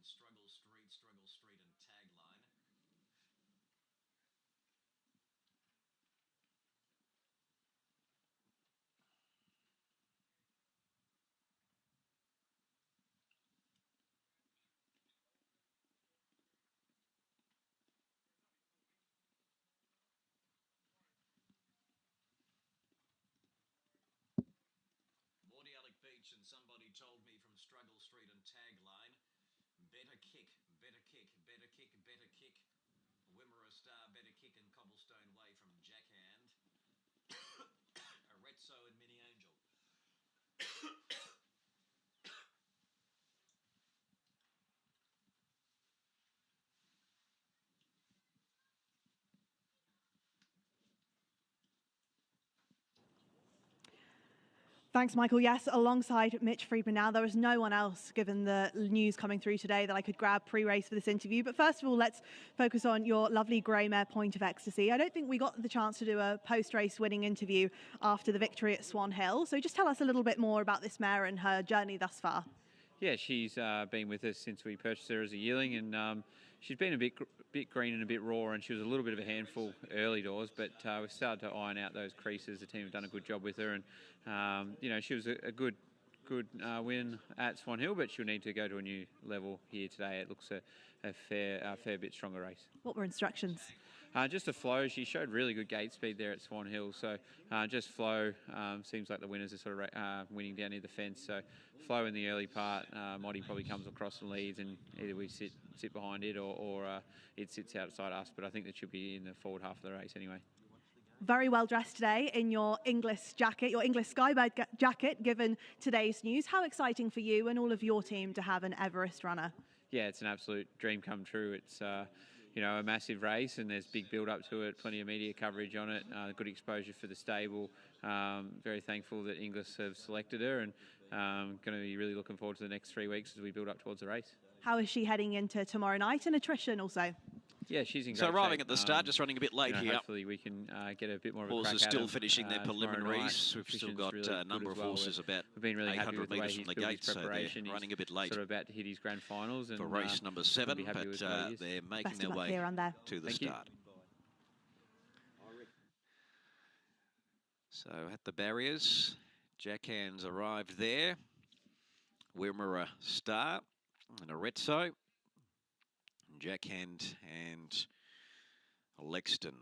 Struggle Street and Tagline. Mordiallic Beach, and somebody told me from Struggle Street and Tagline, better kick, better kick, better kick, better kick. Wimmera Star, better kick, and Cobblestone Way from Jackhand. Arezzo and Mini Angel. Thanks, Michael. Yes, alongside Mitch Friedman now, there was no one else, given the news coming through today, that I could grab pre-race for this interview. But first of all, let's focus on your lovely grey mare Point of Ecstasy. I don't think we got the chance to do a post-race winning interview after the victory at Swan Hill. So just tell us a little bit more about this mare and her journey thus far. Yeah, she's been with us since we purchased her as a yearling, and she's been a bit green and a bit raw, and she was a little bit of a handful early doors, but we've started to iron out those creases. The team have done a good job with her, and you know, she was a good win at Swan Hill, but she'll need to go to a new level here today. It looks a fair bit stronger race. What were instructions? Just a flow. She showed really good gate speed there at Swan Hill. So just flow. Seems like the winners are sort of winning down near the fence. So flow in the early part. Moddy probably comes across and leads, and either we sit behind it or it sits outside us. But I think that she'll be in the forward half of the race anyway. Very well dressed today in your English jacket, your English Skybird jacket, given today's news. How exciting for you and all of your team to have an Everest runner? Yeah, it's an absolute dream come true. It's you know, a massive race, and there's big build up to it, plenty of media coverage on it, good exposure for the stable. Very thankful that Inglis have selected her, and going to be really looking forward to the next 3 weeks as we build up towards the race. How is she heading into tomorrow night, and attrition also? Yeah, she's in great So arriving shape. at the start, just running a bit late, you know, here. Hopefully we can get a bit more of a Horses crack at still them, finishing their preliminaries. We've still got really a number of horses about we've been really 800 metres from the gate, so they're running a bit late. Sort of about to hit his grand finals and for race number 7, we'll but they're making Best their of luck way here and there. to the Thank you. start. So at the barriers, Jackhand's arrived there. Wimmera Star and Arezzo. Jackhand and Lexton.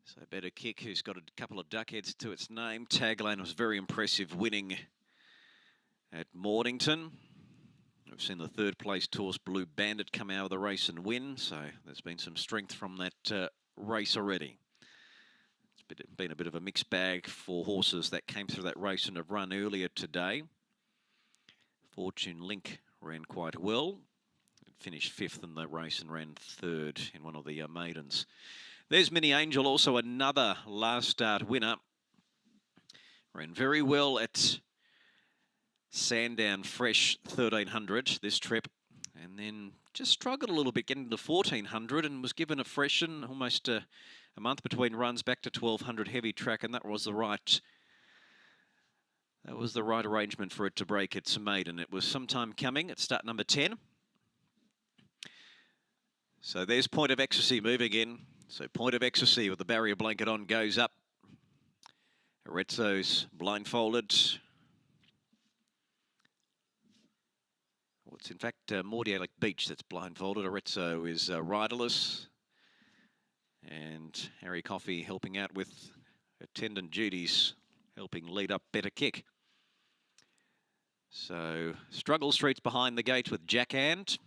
So Better Kick, who's got a couple of duckheads to its name. Tagline was very impressive, winning at Mornington. We've seen the third place Tours Blue Bandit come out of the race and win, so there's been some strength from that race already. It's been a bit of a mixed bag for horses that came through that race and have run earlier today. Fortune Link ran quite well. It finished 5th in the race and ran 3rd in one of the maidens. There's Mini Angel, also another last start winner. Ran very well at Sandown Fresh 1300 this trip, and then just struggled a little bit getting to 1400 and was given a freshen, almost a month between runs, back to 1200 heavy track, and that was the right arrangement for it to break its maiden. It was some time coming at start number 10. So there's Point of Ecstasy moving in. So Point of Ecstasy with the barrier blanket on goes up. Arezzo's blindfolded. Well, it's in fact Mordiallic Beach that's blindfolded. Arezzo is riderless. And Harry Coffey helping out with attendant duties, helping lead up Better Kick. So Struggle Street's behind the gate with Jackhand.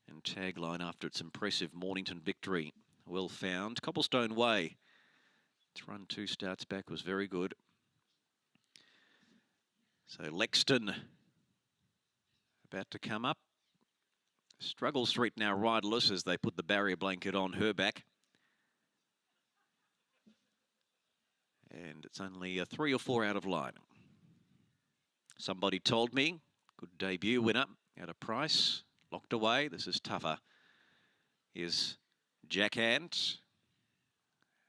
And Tagline after its impressive Mornington victory. Well found. Cobblestone Way. Its run 2 starts back was very good. So Lexton about to come up. Struggle Street now riderless as they put the barrier blanket on her back. And it's only 3 or 4 out of line. Somebody told me, good debut winner at a price. Locked away. This is tougher. Here's Jackhand.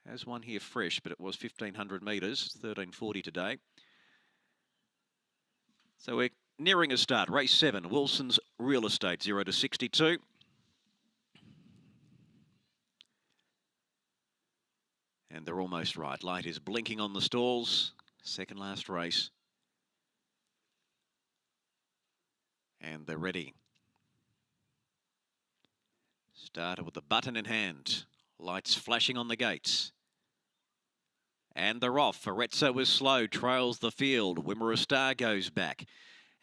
Has one here fresh, but it was 1,500 metres, 1340 today. So we're nearing a start. Race 7, Wilson's Real Estate, 0 to 62. And they're almost right. Light is blinking on the stalls. Second last race. And they're ready. Started with the button in hand. Lights flashing on the gates. And they're off. Arezzo was slow, trails the field. Wimmera Star goes back.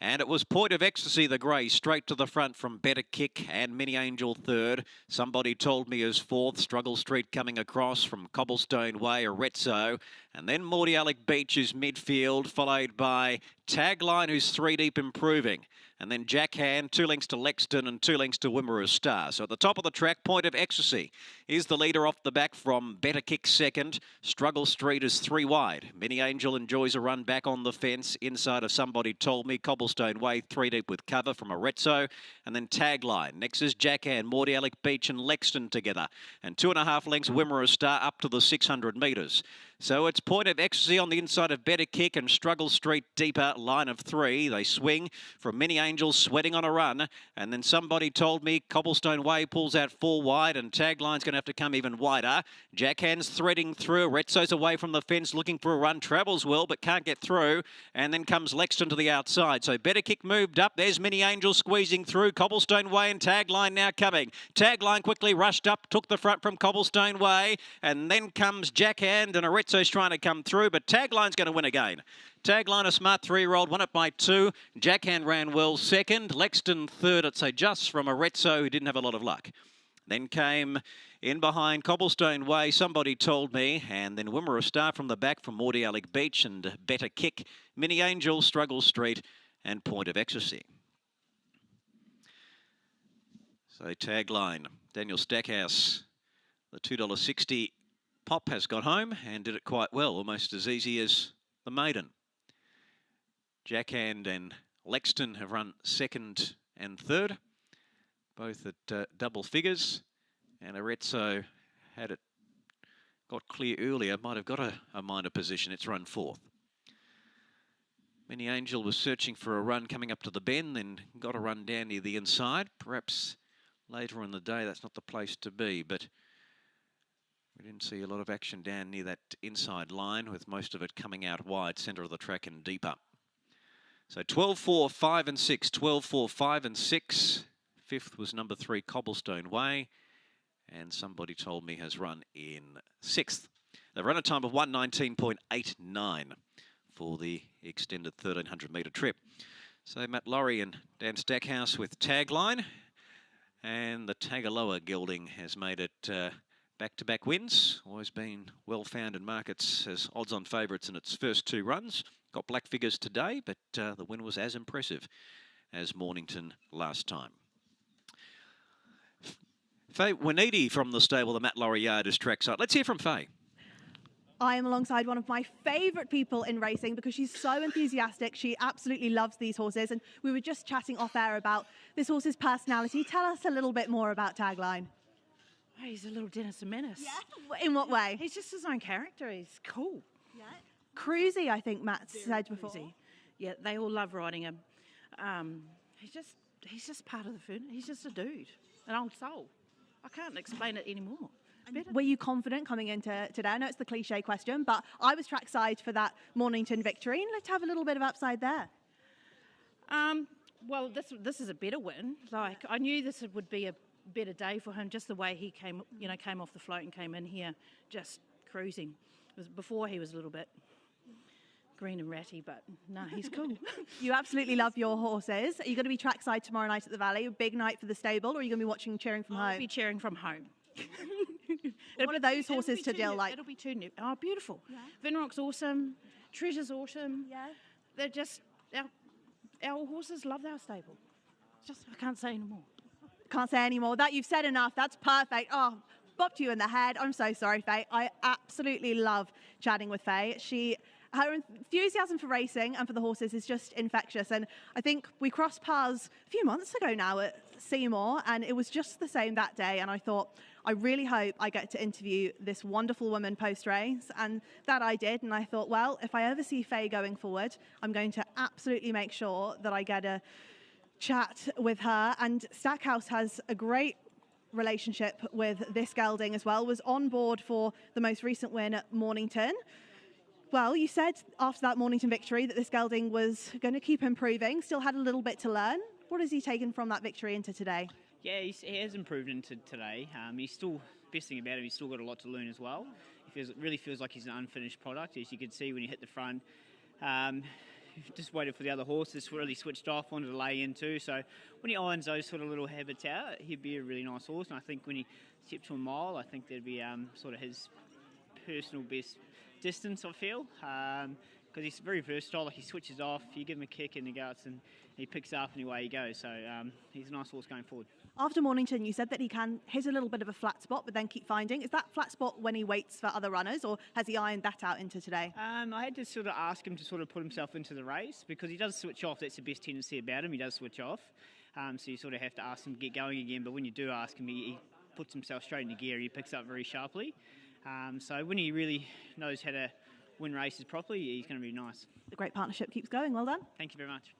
And it was Point of Ecstasy, the grey, straight to the front from Better Kick and Mini Angel third. Somebody Told Me is fourth. Struggle Street coming across from Cobblestone Way, Arezzo. And then Mordiallic Beach is midfield, followed by Tagline, who's 3 deep improving. And then Jackhand, 2 lengths to Lexton and 2 lengths to Wimmera Star. So at the top of the track, Point of Ecstasy is the leader off the back from Better Kick second. Struggle Street is 3 wide. Mini Angel enjoys a run back on the fence inside of Somebody Told Me. Cobblestone Way, 3 deep with cover from Arezzo. And then Tagline. Next is Jackhand, Mordiallic Beach and Lexton together. And 2.5 lengths Wimmera Star up to the 600 metres. So it's Point of Ecstasy on the inside of Better Kick and Struggle Street deeper, line of 3. They swing from Mini Angel, sweating on a run. And then Somebody Told Me, Cobblestone Way pulls out 4 wide and Tagline's going to have to come even wider. Jackhand's threading through. Arezzo's away from the fence looking for a run. Travels well but can't get through. And then comes Lexton to the outside. So Better Kick moved up. There's Mini Angel squeezing through. Cobblestone Way and Tagline now coming. Tagline quickly rushed up, took the front from Cobblestone Way. And then comes Jackhand and Arezzo's trying to come through, but Tagline's going to win again. Tagline, a smart 3-year-old, won it by 2. Jackhand ran well second. Lexton third, I'd say just from Arezzo, who didn't have a lot of luck. Then came in behind Cobblestone Way, Somebody Told Me, and then Wimmera Star from the back from Mordiallic Beach and Better Kick, Mini Angel, Struggle Street and Point of Ecstasy. So Tagline, Daniel Stackhouse, the $2.60 Pop has got home and did it quite well, almost as easy as the maiden. Jackhand and Lexton have run second and third, both at double figures. And Arezzo had it got clear earlier, might have got a minor position. It's run fourth. Mini Angel was searching for a run coming up to the bend, then got a run down near the inside. Perhaps later in the day, that's not the place to be, but we didn't see a lot of action down near that inside line, with most of it coming out wide, centre of the track and deeper. So 12-4, 5 and 6, 12-4, 5 and 6. Fifth was number 3, Cobblestone Way. And Somebody Told Me has run in 6th. They've run a time of 1:19.89 for the extended 1,300-metre trip. So Matt Laurie and Dan Stackhouse with Tagline. And the Tagaloa gelding has made it back-to-back wins. Always been well found in markets as odds-on favourites in its first 2 runs. Got black figures today, but the win was as impressive as Mornington last time. Faye Wanidi from the stable, the Matt Laurie Yard is trackside. Let's hear from Faye. I am alongside one of my favourite people in racing because she's so enthusiastic. She absolutely loves these horses. And we were just chatting off air about this horse's personality. Tell us a little bit more about Tagline. Oh, he's a little Dennis the Menace. Yeah? In what way? He's just his own character. He's cool. Yeah. Cruisy, I think Matt said before. Cruisy. Yeah, they all love riding him. He's just part of the fun. He's just a dude, an old soul. I can't explain it anymore. Were you confident coming into today? I know it's the cliche question, but I was trackside for that Mornington victory, and let's have a little bit of upside there. Well, this is a better win. Like, I knew this would be a better day for him, just the way he came off the float and came in here just cruising. It was before he was a little bit green and ratty, but no, he's cool. You absolutely love your horses. Are you going to be trackside tomorrow night at the Valley? A big night for the stable, or are you going to be watching cheering from home? I'll be cheering from home. What are those horses to deal like? It'll be 2 new. Oh, beautiful. Yeah. Vinrock's awesome. Treasure's awesome. Yeah. They're just, our horses love our stable. Just, I can't say anymore. Can't say anymore. That you've said enough. That's perfect. Oh, bopped you in the head. I'm so sorry, Faye. I absolutely love chatting with Faye. She Her enthusiasm for racing and for the horses is just infectious. And I think we crossed paths a few months ago now at Seymour, and it was just the same that day. And I thought, I really hope I get to interview this wonderful woman post-race. And that I did. And I thought, well, if I ever see Faye going forward, I'm going to absolutely make sure that I get a chat with her. And Stackhouse has a great relationship with this gelding as well, was on board for the most recent win at Mornington. Well, you said after that Mornington victory that this gelding was going to keep improving, still had a little bit to learn. What has he taken from that victory into today? Yeah, he has improved into today. He's still, best thing about him, he's still got a lot to learn as well. He really feels like he's an unfinished product, as you could see when he hit the front. Just waited for the other horses to really switched off, wanted to lay in too. So when he irons those sort of little habits out, he'd be a really nice horse. And I think when he stepped to a mile, I think that'd be sort of his personal best distance, I feel, because he's very versatile. Like, he switches off, you give him a kick in the guts and he picks up and away he goes. So he's a nice horse going forward. After Mornington, you said that he can hit a little bit of a flat spot but then keep finding. Is that flat spot when he waits for other runners, or has he ironed that out into today? I had to sort of ask him to sort of put himself into the race, because he does switch off. That's the best tendency about him. He does switch off. So you sort of have to ask him to get going again. But when you do ask him, he puts himself straight into gear. He picks up very sharply. So when he really knows how to win races properly, he's going to be nice. The great partnership keeps going. Well done. Thank you very much.